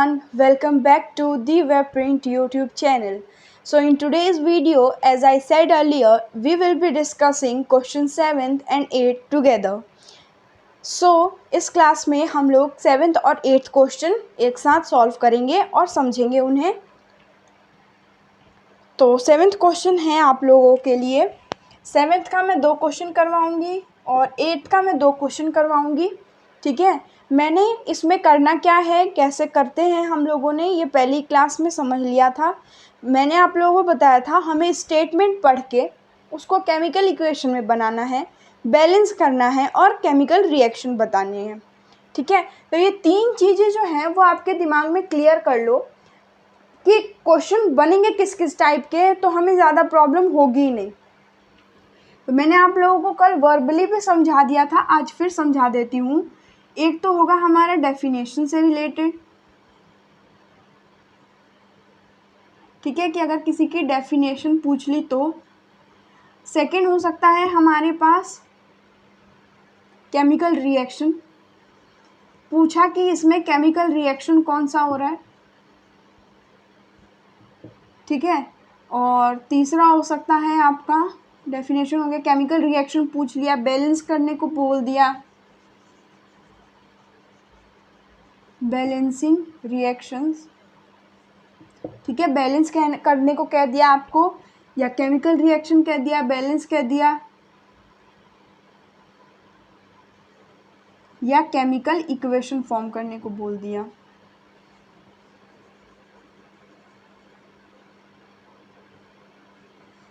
everyone, welcome back to the Webprint YouTube channel. So in today's video, as I said earlier, we will be discussing question 7th and 8th together. इस class में हम लोग 7th और 8th question एक साथ solve करेंगे और समझेंगे उन्हें। तो 7th क्वेश्चन है आप लोगों के लिए। 7th का मैं 2 क्वेश्चन करवाऊंगी और 8th का मैं 2 क्वेश्चन करवाऊंगी। ठीक है, मैंने इसमें करना क्या है, कैसे करते हैं हम लोगों ने ये पहली क्लास में समझ लिया था। मैंने आप लोगों को बताया था हमें स्टेटमेंट पढ़ के उसको केमिकल इक्वेशन में बनाना है, बैलेंस करना है और केमिकल रिएक्शन बताने हैं। ठीक है, तो ये 3 चीज़ें जो हैं वो आपके दिमाग में क्लियर कर लो कि क्वेश्चन बनेंगे किस किस टाइप के, तो हमें ज़्यादा प्रॉब्लम होगी ही नहीं। तो मैंने आप लोगों को कल वर्बली पे समझा दिया था, आज फिर समझा देती हूँ। एक तो होगा हमारा डेफिनेशन से रिलेटेड, ठीक है, कि अगर किसी की डेफिनेशन पूछ ली तो। सेकंड हो सकता है हमारे पास केमिकल रिएक्शन, पूछा कि इसमें केमिकल रिएक्शन कौन सा हो रहा है। ठीक है, और तीसरा हो सकता है आपका डेफिनेशन हो गया, केमिकल रिएक्शन पूछ लिया, बैलेंस करने को बोल दिया, बैलेंसिंग रिएक्शंस। ठीक है, बैलेंस करने को कह दिया आपको, या केमिकल रिएक्शन कह दिया, बैलेंस कह दिया, या केमिकल इक्वेशन फॉर्म करने को बोल दिया।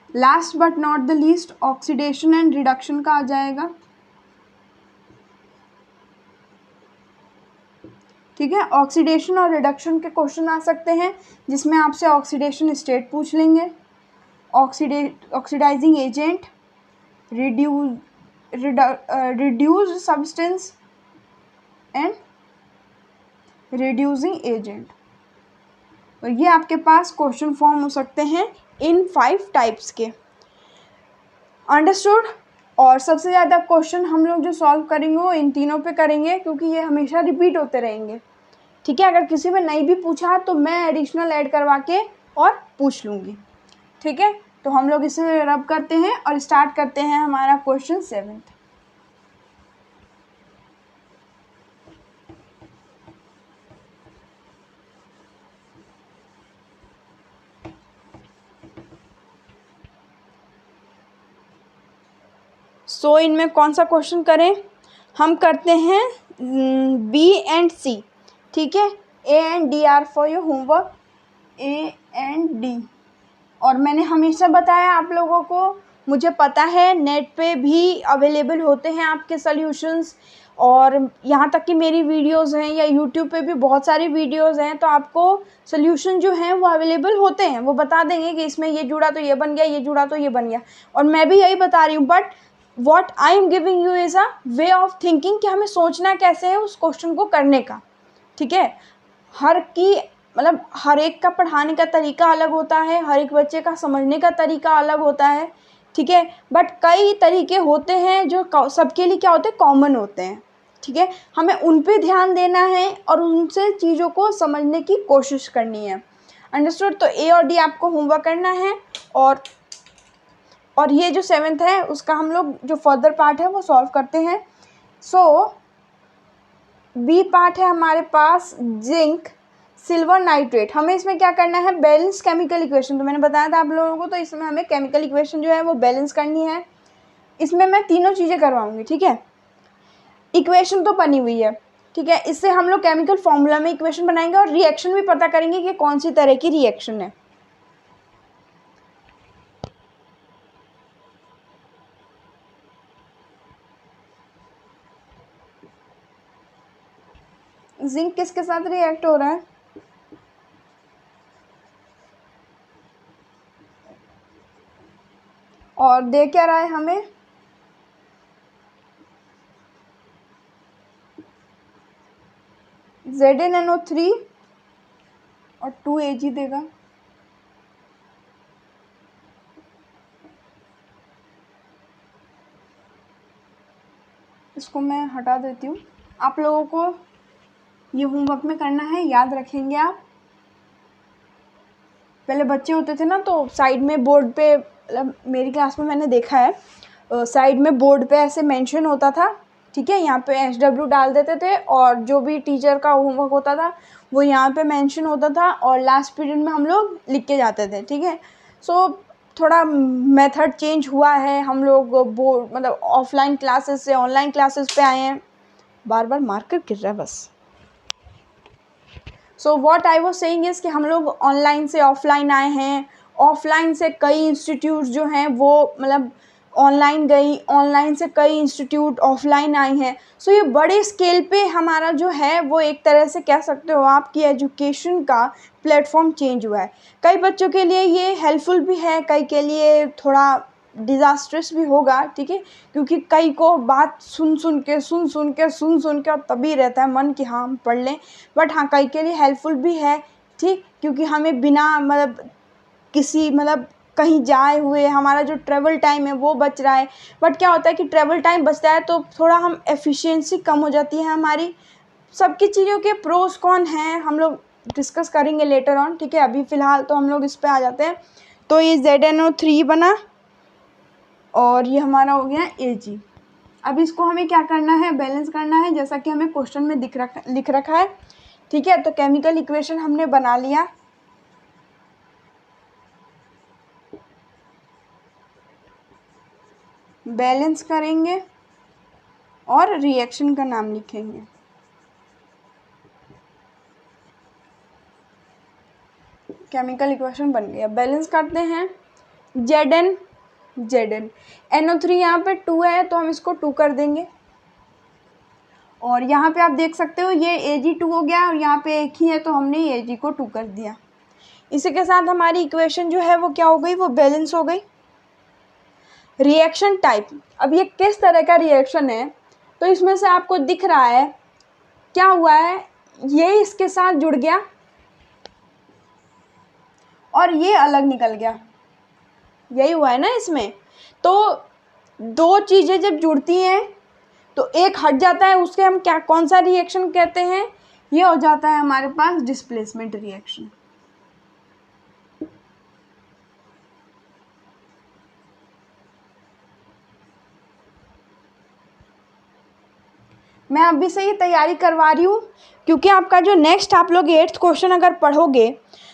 Last but not the least oxidation and reduction का आ जाएगा। ठीक है, ऑक्सीडेशन और रिडक्शन के क्वेश्चन आ सकते हैं जिसमें आपसे ऑक्सीडेशन स्टेट पूछ लेंगे, oxidising agent, reduced substance and reducing agent. तो ये आपके पास क्वेश्चन फॉर्म हो सकते हैं इन 5 टाइप्स के। अंडरस्टूड। और सबसे ज़्यादा क्वेश्चन हम लोग जो सॉल्व करेंगे वो इन तीनों पे करेंगे, क्योंकि ये हमेशा रिपीट होते रहेंगे। ठीक है, अगर किसी में नहीं भी पूछा तो मैं एडिशनल ऐड करवा के और पूछ लूँगी। ठीक है, तो हम लोग इसे रब करते हैं और स्टार्ट करते हैं हमारा क्वेश्चन 7th। इनमें कौन सा क्वेश्चन करें, हम करते हैं बी एंड सी। ठीक है, A and D R for your homework, A and D. और मैंने हमेशा बताया आप लोगों को, मुझे पता है नेट पे भी अवेलेबल होते हैं आपके सॉल्यूशंस, और यहाँ तक कि मेरी वीडियोस हैं या यूट्यूब पे भी बहुत सारी वीडियोस हैं, तो आपको सॉल्यूशन जो हैं वो अवेलेबल होते हैं। वो बता देंगे कि इसमें ये जुड़ा तो ये बन गया, ये जुड़ा तो ये बन गया, और मैं भी यही बता रही हूँ। But what I am giving you is a way of thinking कि हमें सोचना कैसे है उस क्वेश्चन को करने का। ठीक है, हर एक का पढ़ाने का तरीका अलग होता है, हर एक बच्चे का समझने का तरीका अलग होता है। ठीक है, बट कई तरीके होते हैं जो सबके लिए क्या होते हैं, कॉमन होते हैं। ठीक है, हमें उन पे ध्यान देना है और उनसे चीज़ों को समझने की कोशिश करनी है। अंडरस्टूड। तो ए और डी आपको होमवर्क करना है, और ये जो 7th है उसका हम लोग जो फर्दर पार्ट है वो सॉल्व करते हैं। बी पार्ट है हमारे पास जिंक सिल्वर नाइट्रेट। हमें इसमें क्या करना है, बैलेंस केमिकल इक्वेशन। तो मैंने बताया था आप लोगों को, तो इसमें हमें केमिकल इक्वेशन जो है वो बैलेंस करनी है। इसमें मैं तीनों चीज़ें करवाऊंगी। ठीक है, इक्वेशन तो बनी हुई है। ठीक है, इससे हम लोग केमिकल फॉर्मूला में इक्वेशन बनाएंगे और रिएक्शन भी पता करेंगे कि कौन सी तरह की रिएक्शन है। जिंक किसके साथ रिएक्ट हो रहा है, और दे क्या रहा है हमें, ZnNO3 और 2Ag देगा। इसको मैं हटा देती हूँ। आप लोगों को ये होमवर्क में करना है, याद रखेंगे आप। पहले बच्चे होते थे ना तो साइड में बोर्ड पे, मतलब मेरी क्लास में मैंने देखा है, साइड में बोर्ड पे ऐसे मेंशन होता था, ठीक है, यहाँ पे SW डाल देते थे और जो भी टीचर का होमवर्क होता था वो यहाँ पे मेंशन होता था और लास्ट पीरियड में हम लोग लिख के जाते थे, ठीक है। सो थोड़ा मेथड चेंज हुआ है, हम लोग बोर्ड मतलब ऑफलाइन क्लासेस से ऑनलाइन क्लासेस पे आए हैं। बार बार मार्कर गिर रहा है बस। So what I was saying is कि हम लोग ऑनलाइन से ऑफलाइन आए हैं, ऑफलाइन से कई इंस्टीट्यूट जो हैं वो मतलब ऑनलाइन गई, ऑनलाइन से कई इंस्टीट्यूट ऑफलाइन आई हैं। सो ये बड़े स्केल पे हमारा जो है वो एक तरह से कह सकते हो आपकी एजुकेशन का प्लेटफॉर्म चेंज हुआ है। कई बच्चों के लिए ये हेल्पफुल भी है, कई के लिए थोड़ा डिज़ास्ट्रस भी होगा, ठीक है, क्योंकि कई को बात सुन सुन के और तभी रहता है मन कि हाँ हम पढ़ लें। बट हाँ, कई के लिए हेल्पफुल भी है, ठीक, क्योंकि हमें बिना मतलब किसी मतलब कहीं जाए हुए हमारा जो ट्रैवल टाइम है वो बच रहा है। बट क्या होता है कि ट्रैवल टाइम बचता है तो थोड़ा हम एफिशिएंसी कम हो जाती है हमारी। सबकी चीज़ों के प्रोस कौन हैं हम लोग डिस्कस करेंगे लेटर ऑन, ठीक है। अभी फ़िलहाल तो हम लोग इस पे आ जाते हैं। तो ये ZnO3 बना और ये हमारा हो गया Ag। अब इसको हमें क्या करना है, बैलेंस करना है, जैसा कि हमें क्वेश्चन में लिख रखा है, ठीक है। तो केमिकल इक्वेशन हमने बना लिया, बैलेंस करेंगे और रिएक्शन का नाम लिखेंगे। केमिकल इक्वेशन बन गया, बैलेंस करते हैं। Zn NO3 यहाँ पे 2 है तो हम इसको 2 कर देंगे और यहाँ पे आप देख सकते हो ये Ag2 हो गया और यहाँ पे एक ही है तो हमने Ag को 2 कर दिया। इसी के साथ हमारी इक्वेशन जो है वो क्या हो गई, वो बैलेंस हो गई। रिएक्शन टाइप, अब ये किस तरह का रिएक्शन है, तो इसमें से आपको दिख रहा है क्या हुआ है, ये इसके साथ जुड़ गया और ये अलग निकल गया, यही हुआ है ना इसमें। तो दो चीज़ें जब जुड़ती हैं तो एक हट जाता है, उसके हम क्या कौन सा रिएक्शन कहते हैं, ये हो जाता है हमारे पास डिस्प्लेसमेंट रिएक्शन। मैं अभी से ही तैयारी करवा रही हूँ क्योंकि आपका जो नेक्स्ट आप लोग 8th क्वेश्चन अगर पढ़ोगे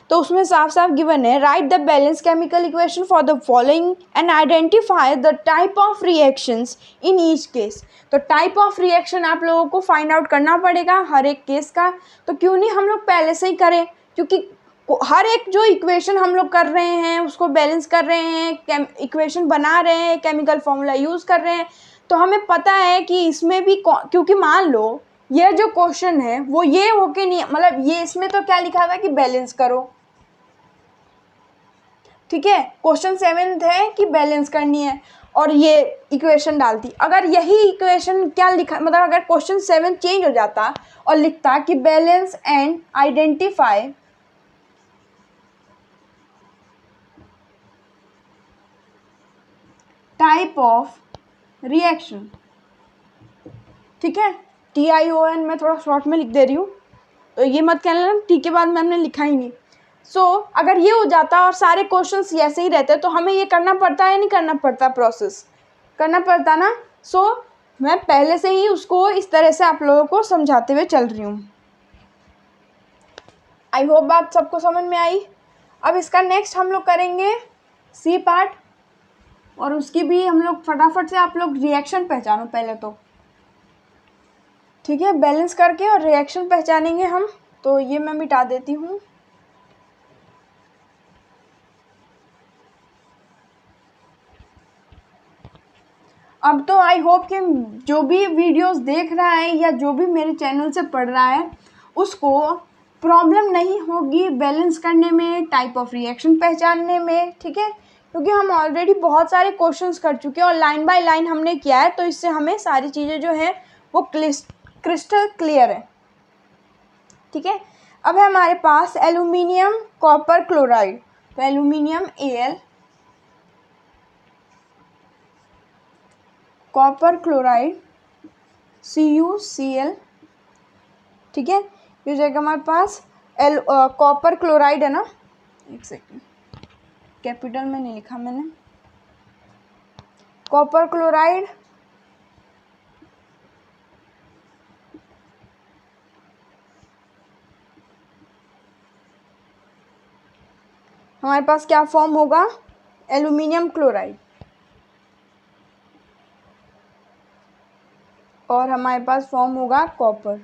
तो उसमें साफ साफ गिवन है, right the balance chemical equation for the following and identify the type of reactions in each case. तो टाइप ऑफ रिएक्शन आप लोगों को फाइंड आउट करना पड़ेगा हर एक केस का। तो क्यों नहीं हम लोग पहले से ही करें, क्योंकि हर एक जो इक्वेशन हम लोग कर रहे हैं उसको बैलेंस कर रहे हैं, इक्वेशन बना रहे हैं, केमिकल फॉर्मूला यूज़ कर रहे हैं, तो हमें पता है कि इसमें भी क्योंकि मान लो ये जो क्वेश्चन है वो ये होके नहीं, मतलब ये इसमें तो क्या लिखा था कि बैलेंस करो, ठीक है, क्वेश्चन 7th है कि बैलेंस करनी है और ये इक्वेशन डालती। अगर यही इक्वेशन क्या लिखा, मतलब अगर क्वेश्चन 7 चेंज हो जाता और लिखता कि balance and identify type of reaction, ठीक है, TION मैं थोड़ा शॉर्ट में लिख दे रही हूँ तो ये मत कहना ना टी के बाद में हमने लिखा ही नहीं। सो अगर ये हो जाता और सारे क्वेश्चंस ऐसे ही रहते तो हमें ये करना पड़ता है, नहीं करना पड़ता, प्रोसेस करना पड़ता ना। सो मैं पहले से ही उसको इस तरह से आप लोगों को समझाते हुए चल रही हूँ। आई होप बात सबको समझ में आई। अब इसका नेक्स्ट हम लोग करेंगे सी पार्ट और उसकी भी हम लोग फटाफट से आप लोग रिएक्शन पहचानो पहले तो, ठीक है, बैलेंस करके और रिएक्शन पहचानेंगे हम। तो ये मैं मिटा देती हूँ। अब तो आई होप कि जो भी वीडियोस देख रहा है या जो भी मेरे चैनल से पढ़ रहा है उसको प्रॉब्लम नहीं होगी बैलेंस करने में, टाइप ऑफ रिएक्शन पहचानने में, ठीक है, क्योंकि हम ऑलरेडी बहुत सारे क्वेश्चंस कर चुके हैं और लाइन बाय लाइन हमने किया है, तो इससे हमें सारी चीज़ें जो है वो क्रिस्टल क्लियर है, ठीक है। अब है हमारे पास एल्यूमिनियम कॉपर क्लोराइड, तो aluminium Al, copper chloride CuCl, ठीक है, हो जाएगा हमारे पास कॉपर क्लोराइड है ना, एक सेकेंड, कैपिटल में नहीं लिखा मैंने, कॉपर क्लोराइड हमारे पास क्या फॉर्म होगा, एल्यूमिनियम क्लोराइड, और हमारे पास फॉर्म होगा कॉपर।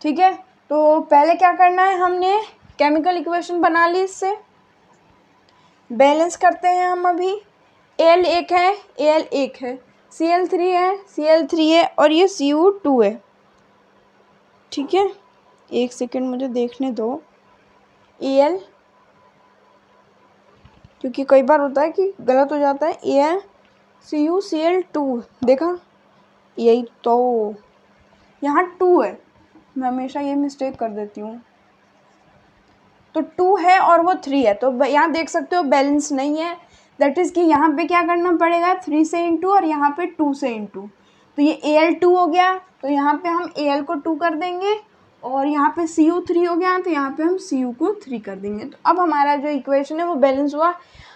ठीक है, तो पहले क्या करना है, हमने केमिकल इक्वेशन बना ली, इससे बैलेंस करते हैं हम अभी। Al एक है, Al एक है, Cl3 है, Cl3 है, और ये Cu2 है। ठीक है, एक सेकेंड मुझे देखने दो। Al, क्योंकि कई बार होता है कि गलत हो जाता है, Al CuCl2, देखा, यही तो, यहाँ 2 है, मैं हमेशा ये मिस्टेक कर देती हूँ। तो 2 है और वो 3 है, तो यहाँ देख सकते हो बैलेंस नहीं है, दैट इज़ कि यहाँ पे क्या करना पड़ेगा, 3 से इंटू और यहाँ पे 2 से इंटू, तो ये Al2 हो गया, तो यहाँ पे हम Al को 2 कर देंगे, और यहाँ पे Cu3 हो गया, तो यहाँ पे हम Cu को 3 कर देंगे। तो अब हमारा जो इक्वेशन है वो बैलेंस हुआ।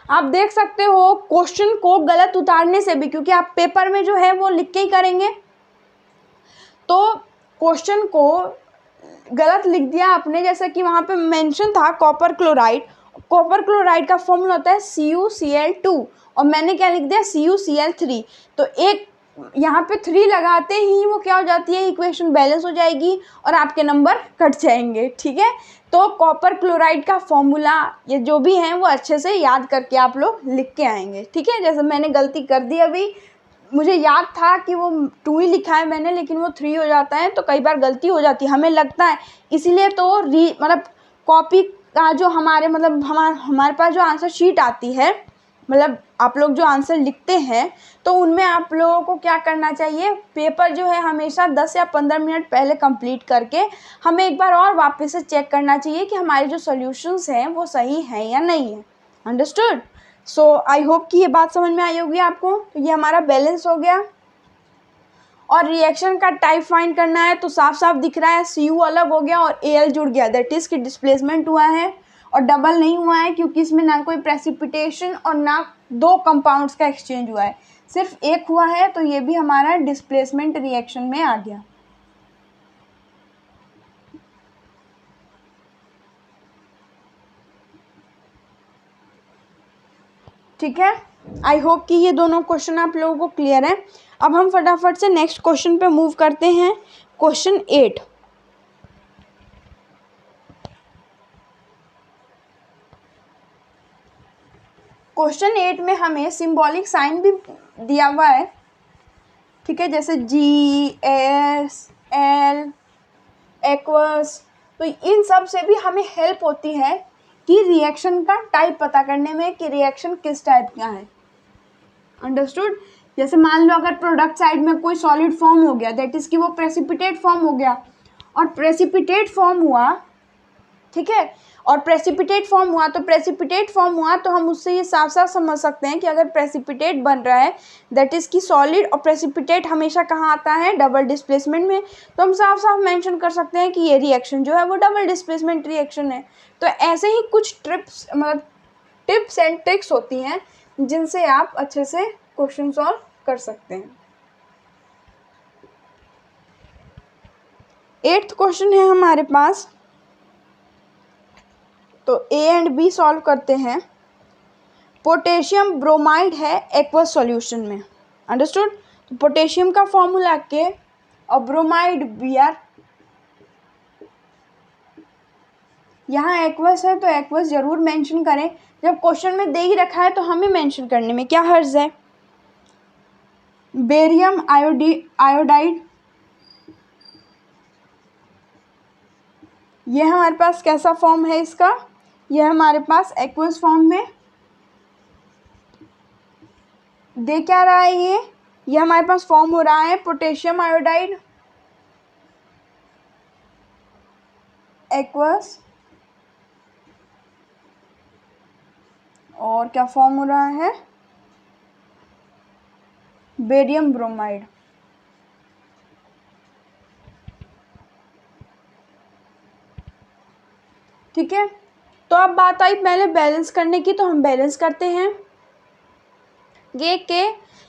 आप देख सकते हो क्वेश्चन को गलत उतारने से भी, क्योंकि आप पेपर में जो है वो लिख के ही करेंगे, तो क्वेश्चन को गलत लिख दिया आपने, जैसे कि वहाँ पे मेंशन था कॉपर क्लोराइड, कॉपर क्लोराइड का फॉर्मूला होता है CuCl2, और मैंने क्या लिख दिया, CuCl3, तो एक यहाँ पे 3 लगाते ही वो क्या हो जाती है, इक्वेशन बैलेंस हो जाएगी और आपके नंबर कट जाएंगे। ठीक है, तो कॉपर क्लोराइड का फॉर्मूला ये जो भी है वो अच्छे से याद करके आप लोग लिख के आएंगे। ठीक है, जैसे मैंने गलती कर दी अभी, मुझे याद था कि वो 2 ही लिखा है मैंने, लेकिन वो 3 हो जाता है, तो कई बार गलती हो जाती है, हमें लगता है, इसीलिए तो मतलब कॉपी का जो हमारे मतलब हमारे पास जो आंसर शीट आती है, मतलब आप लोग जो आंसर लिखते हैं, तो उनमें आप लोगों को क्या करना चाहिए, पेपर जो है हमेशा 10 या 15 मिनट पहले कंप्लीट करके हमें एक बार और वापस से चेक करना चाहिए कि हमारे जो सॉल्यूशंस हैं वो सही हैं या नहीं है। अंडरस्टूड? सो आई होप कि ये बात समझ में आई होगी आपको। तो ये हमारा बैलेंस हो गया, और रिएक्शन का टाइप फाइंड करना है, तो साफ साफ दिख रहा है Cu अलग हो गया और Al जुड़ गया, दैट इज कि डिस्प्लेसमेंट हुआ है, और डबल नहीं हुआ है, क्योंकि इसमें ना कोई प्रेसिपिटेशन और ना 2 कंपाउंड्स का एक्सचेंज हुआ है, सिर्फ एक हुआ है, तो ये भी हमारा डिस्प्लेसमेंट रिएक्शन में आ गया। ठीक है, आई होप कि ये दोनों क्वेश्चन आप लोगों को क्लियर है। अब हम फटाफट से नेक्स्ट क्वेश्चन पे मूव करते हैं, क्वेश्चन 8। क्वेश्चन 8 में हमें सिंबॉलिक साइन भी दिया हुआ है। ठीक है, जैसे GSL एक्वस, तो इन सब से भी हमें हेल्प होती है कि रिएक्शन का टाइप पता करने में कि रिएक्शन किस टाइप का है। अंडरस्टूड? जैसे मान लो अगर प्रोडक्ट साइड में कोई सॉलिड फॉर्म हो गया, दैट इज कि वो प्रेसिपिटेट फॉर्म हो गया, और प्रेसिपिटेट फॉर्म हुआ, ठीक है, और प्रेसिपिटेट फॉर्म हुआ, तो हम उससे ये साफ साफ समझ सकते हैं कि अगर प्रेसिपिटेट बन रहा है, दैट इज़ कि सॉलिड और प्रेसिपिटेट हमेशा कहाँ आता है, डबल डिस्प्लेसमेंट में, तो हम साफ साफ मेंशन कर सकते हैं कि ये रिएक्शन जो है वो डबल डिस्प्लेसमेंट रिएक्शन है। तो ऐसे ही कुछ टिप्स एंड ट्रिक्स होती हैं जिनसे आप अच्छे से क्वेश्चन सॉल्व कर सकते हैं। 8th क्वेश्चन है हमारे पास, तो ए एंड बी सॉल्व करते हैं। पोटेशियम ब्रोमाइड है एक्वस सॉल्यूशन में। अंडरस्टूड? तो पोटेशियम का फॉर्मूला के और ब्रोमाइड Br, यहाँ एक्वस है तो एक्वस जरूर मेंशन करें, जब क्वेश्चन में दे ही रखा है तो हमें मेंशन करने में क्या हर्ज है। बेरियम आयोडाइड, ये हमारे पास कैसा फॉर्म है इसका, यह हमारे पास एक्वस फॉर्म में दे क्या रहा है, ये हमारे पास फॉर्म हो रहा है पोटेशियम आयोडाइड एक्वस, और क्या फॉर्म हो रहा है, बेरियम ब्रोमाइड। ठीक है। तो अब बात आई पहले बैलेंस करने की, तो हम बैलेंस करते हैं ये के,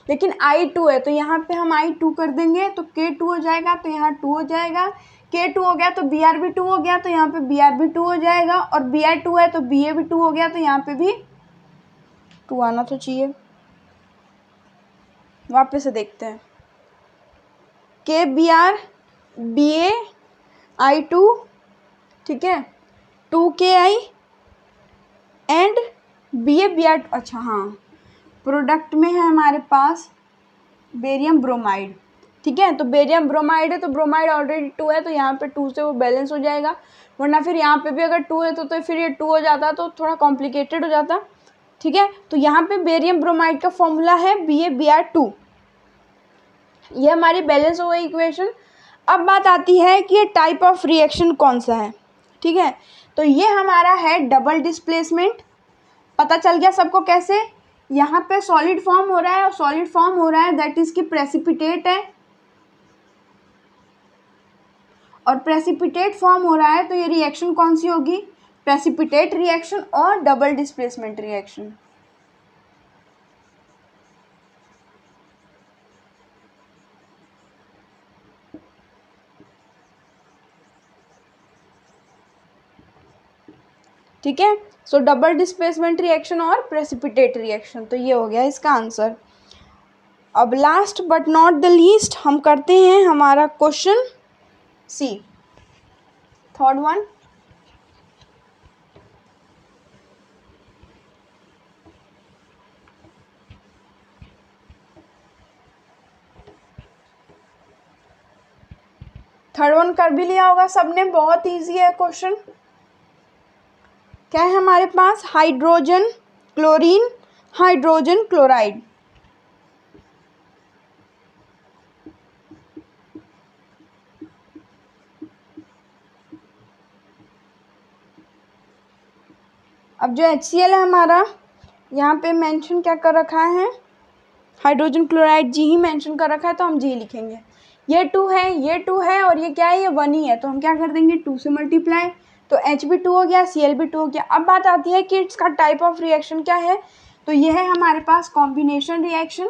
लेकिन I2 है तो यहाँ पे हम I2 कर देंगे तो K2 हो जाएगा, तो यहाँ 2 हो जाएगा, K2 हो गया तो Br भी 2 हो गया, तो यहाँ पे Br भी 2 हो जाएगा, और Br 2 है तो Ba भी 2 हो गया, तो यहाँ पे भी 2 आना तो चाहिए। वापस से देखते हैं, KBr Ba I2, ठीक है, 2Ki एंड Ba Br, अच्छा हाँ, प्रोडक्ट में है हमारे पास बेरियम ब्रोमाइड, ठीक है। तो बेरियम ब्रोमाइड है तो ब्रोमाइड ऑलरेडी 2 है, तो यहाँ पे 2 से वो बैलेंस हो जाएगा, वरना फिर यहाँ पे भी अगर 2 है तो फिर ये 2 हो जाता तो थोड़ा कॉम्प्लिकेटेड हो जाता, ठीक है। तो यहाँ पे बेरियम ब्रोमाइड का फॉर्मूला है BaBr2, ये हमारी बैलेंस हो गई इक्वेशन। अब बात आती है कि ये टाइप ऑफ रिएक्शन कौन सा है, ठीक है। तो ये हमारा है डबल डिस्प्लेसमेंट, पता चल गया सबको कैसे, यहाँ पे सॉलिड फॉर्म हो रहा है, और सॉलिड फॉर्म हो रहा है दैट इज की प्रेसिपिटेट है, और प्रेसिपिटेट फॉर्म हो रहा है तो ये रिएक्शन कौन सी होगी, प्रेसिपिटेट रिएक्शन और डबल डिस्प्लेसमेंट रिएक्शन। ठीक है, सो डबल डिस्प्लेसमेंट रिएक्शन और प्रेसिपिटेट रिएक्शन, तो ये हो गया इसका आंसर। अब last but not the least हम करते हैं हमारा क्वेश्चन सी, थर्ड वन। थर्ड वन कर भी लिया होगा सबने, बहुत इजी है क्वेश्चन। क्या है हमारे पास, हाइड्रोजन क्लोरीन हाइड्रोजन क्लोराइड, अब जो HCl है हमारा, यहाँ पे मेंशन क्या कर रखा है, हाइड्रोजन क्लोराइड जी ही मेंशन कर रखा है, तो हम जी लिखेंगे। ये 2 है, ये 2 है, और ये क्या है, ये 1 ही है, तो हम क्या कर देंगे 2 से मल्टीप्लाई, तो H भी 2 हो गया, Cl भी 2 हो गया। अब बात आती है कि इसका टाइप ऑफ रिएक्शन क्या है, तो ये है हमारे पास कॉम्बिनेशन रिएक्शन,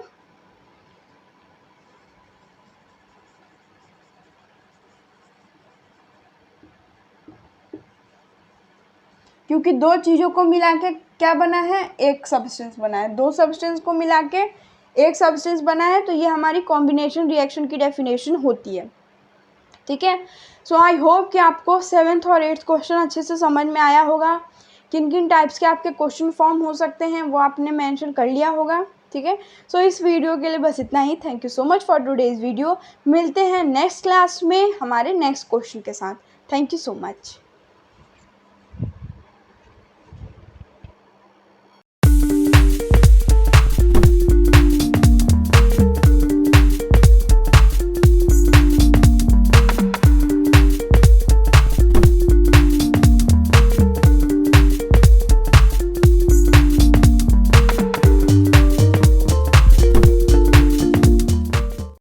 क्योंकि दो चीज़ों को मिला के क्या बना है, एक सब्सटेंस बना है, दो सब्सटेंस को मिला के एक सब्सटेंस बना है, तो ये हमारी कॉम्बिनेशन रिएक्शन की डेफिनेशन होती है, ठीक है। सो आई होप कि आपको 7th और 8th क्वेश्चन अच्छे से समझ में आया होगा, किन किन टाइप्स के आपके क्वेश्चन फॉर्म हो सकते हैं वो आपने मेंशन कर लिया होगा, ठीक है। सो इस वीडियो के लिए बस इतना ही। Thank you so much for today's video. मिलते हैं नेक्स्ट क्लास में हमारे नेक्स्ट क्वेश्चन के साथ। Thank you so much.